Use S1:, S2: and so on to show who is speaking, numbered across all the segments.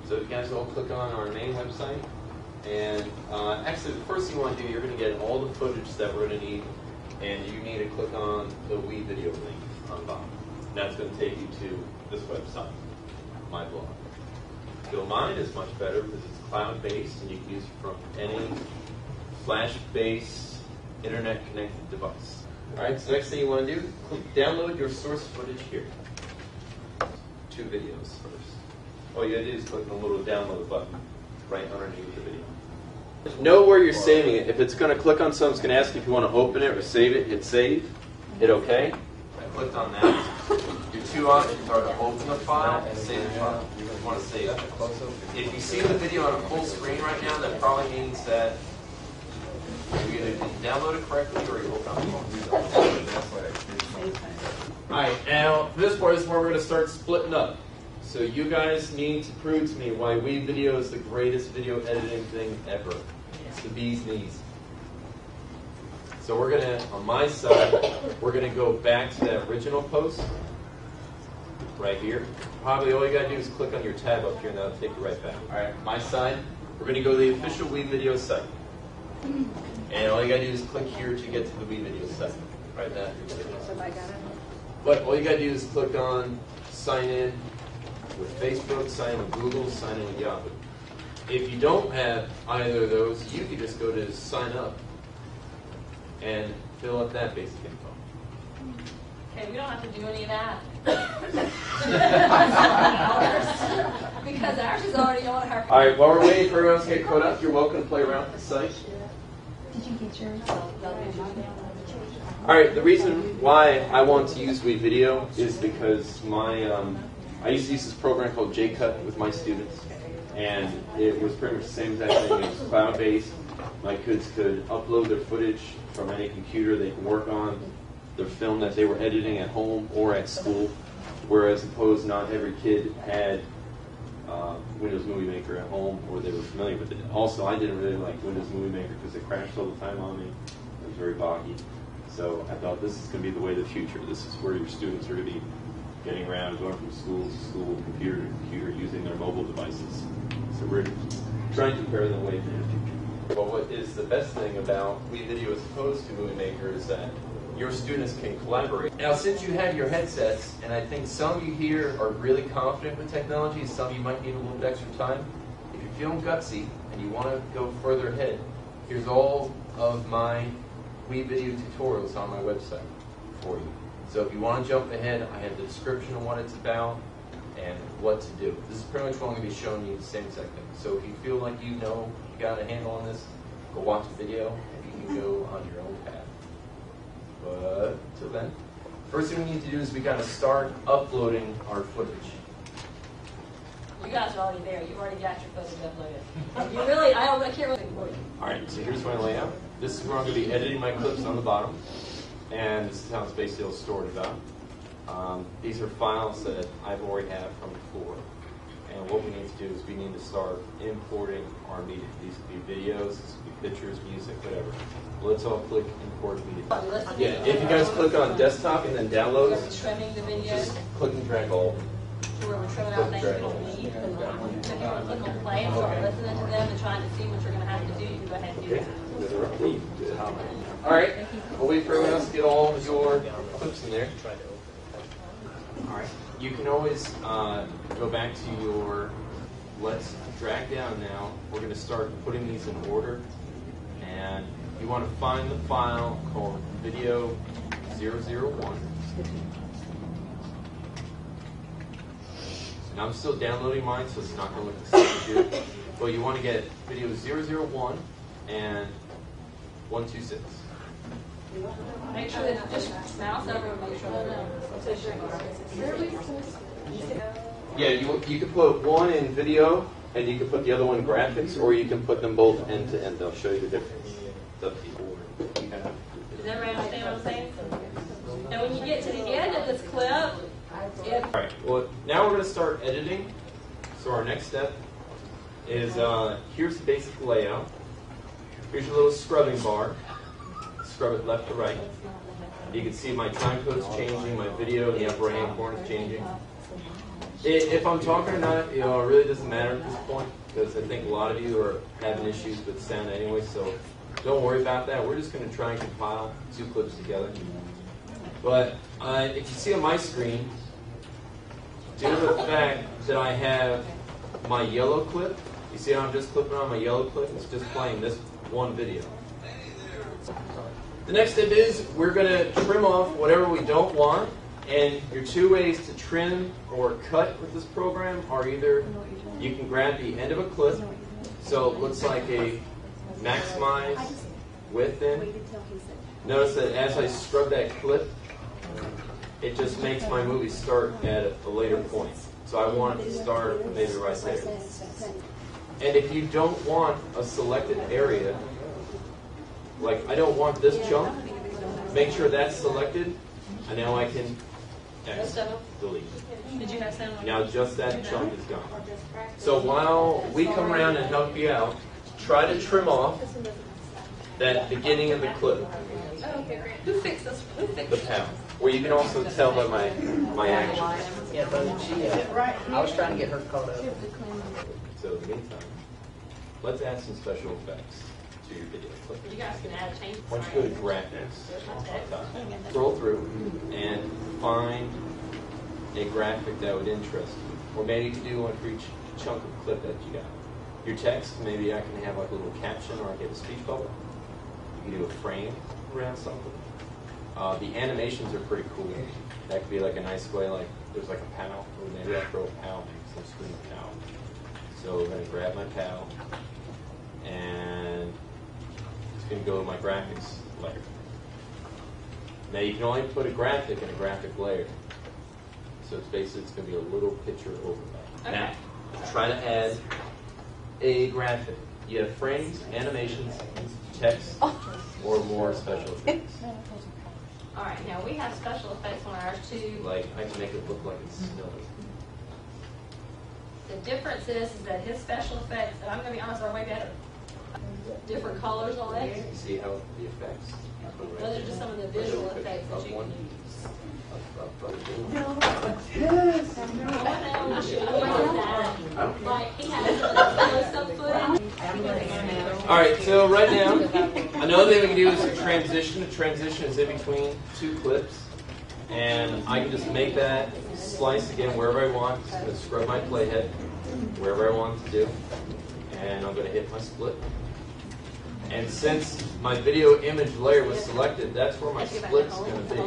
S1: So if you guys all click on our main website, and actually the first thing you want to do, you're going to get all the footage that we're going to need, and you need to click on the WeVideo link on the bottom. That's going to take you to this website, my blog. You'll mine is much better because it's cloud-based and you can use it from any flash-based, internet-connected device. All right, so next thing you want to do, download your source footage here. 2 videos first. All you got to do is click on the little download button right underneath the video. Know where you're saving it. If it's going to click on something, it's going to ask you if you want to open it or save it. Hit save. Hit OK. I clicked on that. Your 2 options are to open the file and save the file. You want to save it. If you see the video on a full screen right now, that probably means that you either didn't download it correctly or you opened it wrong. Alright, now this part is where we're going to start splitting up. So you guys need to prove to me why WeVideo is the greatest video editing thing ever. It's the bee's knees. So we're going to, on my side, we're going to go back to that original post right here. Probably all you got to do is click on your tab up here and that'll take you right back. Alright, my side, we're going to go to the official WeVideo site. And all you got to do is click here to get to the WeVideo site. Right now. But all you got to do is click on sign in with Facebook, sign in with Google, sign in with Yahoo. If you don't have either of those, you can just go to sign up and fill out that basic info.
S2: Okay, we don't have to do any of that. Because ours is already on our...
S1: All right, while we're waiting for everyone else to get caught up, you're welcome to play around with the site.
S3: Did you get yours?
S1: All right, the reason why I want to use WeVideo is because I used to use this program called JCut with my students, and it was pretty much the same exact thing. It was cloud-based. My kids could upload their footage from any computer they could work on, their film that they were editing at home or at school, whereas opposed not every kid had Windows MovieMaker at home or they were familiar with it. Also, I didn't really like Windows MovieMaker because it crashed all the time on me. It was very boggy. So I thought this is going to be the way of the future. This is where your students are going to be getting around, going from school to school, computer to computer, using their mobile devices. So we're trying to prepare them way for the future. Well, what is the best thing about WeVideo as opposed to MovieMaker is that your students can collaborate. Now, since you have your headsets, and I think some of you here are really confident with technology, some of you might need a little bit extra time. If you're feeling gutsy and you want to go further ahead, here's all of my WeVideo tutorials on my website for you. So if you want to jump ahead, I have the description of what it's about and what to do. This is pretty much what I'm going to be showing you the same exact thing. So if you feel like you know you got a handle on this, go watch the video and you can go on your own path. But till then, first thing we need to do is we got to start uploading our footage.
S2: You guys are already there. You've already got your footage uploaded. You really, I can't really ignore you.
S1: All right, so here's my layout. This is where I'm going to be editing my clips on the bottom, and this is how it's basically all stored about. These are files that I've already had from before, and what we need to do is we need to start importing our media. These could be videos, this could be pictures, music, whatever. Let's all click import media. Yeah, if you guys click on desktop and then download,
S2: Trimming the video.
S1: just click and drag all.
S2: To where we're trimming out things we don't need. So if you want to click on play and start listening to them and trying to see what you're going to have to do, you can go ahead and do that.
S1: All right, we'll wait for everyone else to get all of your clips in there. All right, you can always go back to your, let's drag down now. We're going to start putting these in order. And you want to find the file called video 001. Now I'm still downloading mine, so it's not going to look the same as you. But you want to get video 001 and 126.
S2: Make sure that just mouse over and make sure that
S1: Yeah, you can put one in video and you can put the other one in graphics, or you can put them both end to end. They'll show you the difference. It's up to you.
S2: Does everybody understand what I'm saying? And when you get to the end of this clip,
S1: all right, well, now we're going to start editing. So our next step is, here's the basic layout. Here's your little scrubbing bar. Scrub it left to right. You can see my time code's changing, my video in the upper right hand corner is changing. If I'm talking or not, it really doesn't matter at this point, because I think a lot of you are having issues with sound anyway, so don't worry about that. We're just going to try and compile 2 clips together. But if you see on my screen, due to the fact that I have my yellow clip, you see how I'm just clipping on my yellow clip? It's just playing this one video. The next step is we're going to trim off whatever we don't want. And your 2 ways to trim or cut with this program are either you can grab the end of a clip, so it looks like a maximize width in. Notice that as I scrub that clip, it just makes my movie start at a later point. So I want it to start maybe right there. And if you don't want a selected area, like I don't want this chunk, make sure that's selected, and now I can delete.
S2: Did you have sound?
S1: Now just that chunk is gone. So while we come around and help you out, try to trim off that beginning of the clip.
S2: Oh, okay, great. Who fixed this? Who fixed
S1: The pound. Where you can also tell by my actions.
S4: Yeah, but I was trying to get her caught up.
S1: So in the meantime, let's add some special effects to your video clip.
S2: You guys can add changes.
S1: Why don't you go to graphics, scroll through, and find a graphic that would interest you. Or maybe you can do one for each chunk of clip that you got. Your text, maybe I can have like a little caption or I get a speech bubble. You can do a frame around something. The animations are pretty cool. That could be like a nice way, like there's like a POW, or maybe I throw a POW next to the screen of POW. So I'm going to grab my POW, and it's going to go to my graphics layer. Now you can only put a graphic in a graphic layer. So it's basically it's going to be a little picture overlay.
S2: Okay.
S1: Now, try to add a graphic. You have frames, animations, text, or more special effects.
S2: All right, now we have special effects on ours too.
S1: Like I can make it look like it's snowing.
S2: The difference is that his special effects, and I'm going to be honest, are way better. Different colors on it.
S1: You see how the effects?
S2: Those are just some of the visual effects that you can use. Like he has some footage.
S1: All right, so right now, another thing we can do is a transition. A transition is in between 2 clips. And I can just make that slice again wherever I want. Just going to scrub my playhead wherever I want to do. And I'm going to hit my split. And since my video image layer was selected, that's where my split's going to be.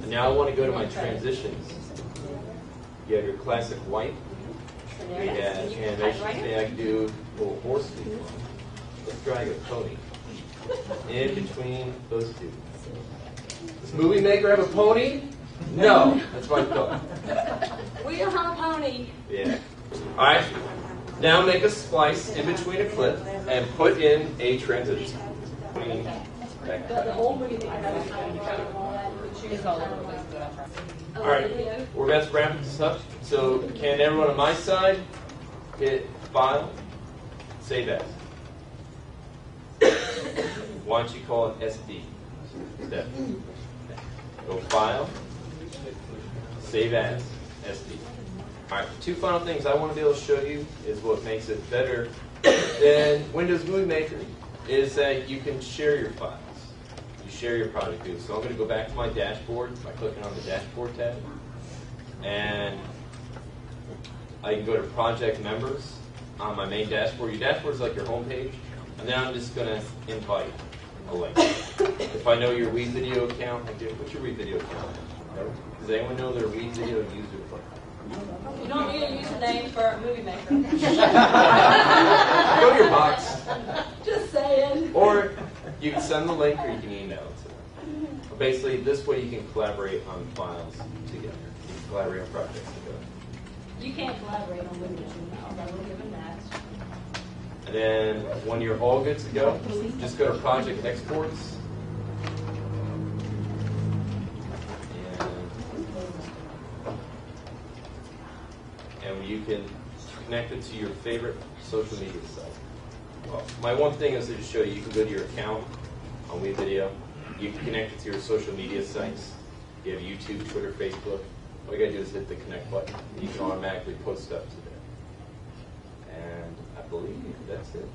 S1: And now I want to go to my transitions. You have your classic white. You have animations. I can do a little horse feet. Let's drag a pony in between those 2. Does MovieMaker have a pony? No, that's my thought.
S2: We don't have a pony.
S1: Yeah. All right. Now make a splice in between a clip and put in a transition.
S2: The whole movie that
S1: All right. We're about to wrap this up. So can everyone on my side hit File, Save As? Why don't you call it SD? Step. Go File, Save As, SD. All right, 2 final things I want to be able to show you is what makes it better than Windows Movie Maker is that you can share your files. You share your project view. So I'm going to go back to my dashboard by clicking on the Dashboard tab. And I can go to Project Members on my main dashboard. Your dashboard is like your home page. And then I'm just going to invite a link. If I know your WeVideo account, I do. What's your WeVideo account? No? Does anyone know their WeVideo user?
S2: You don't need a username for MovieMaker.
S1: Go to your box.
S2: Just saying.
S1: Or you can send the link or you can email it to them. But basically, this way you can collaborate on files together. You can collaborate on projects together.
S2: You can't collaborate on Windows files. I will give them that.
S1: And then when you're all good to go, just go to Project Exports. And you can connect it to your favorite social media site. Well, my one thing is to show you, you can go to your account on WeVideo. You can connect it to your social media sites. You have YouTube, Twitter, Facebook. All you gotta do is hit the connect button. You can automatically post stuff to there. And I believe that's it.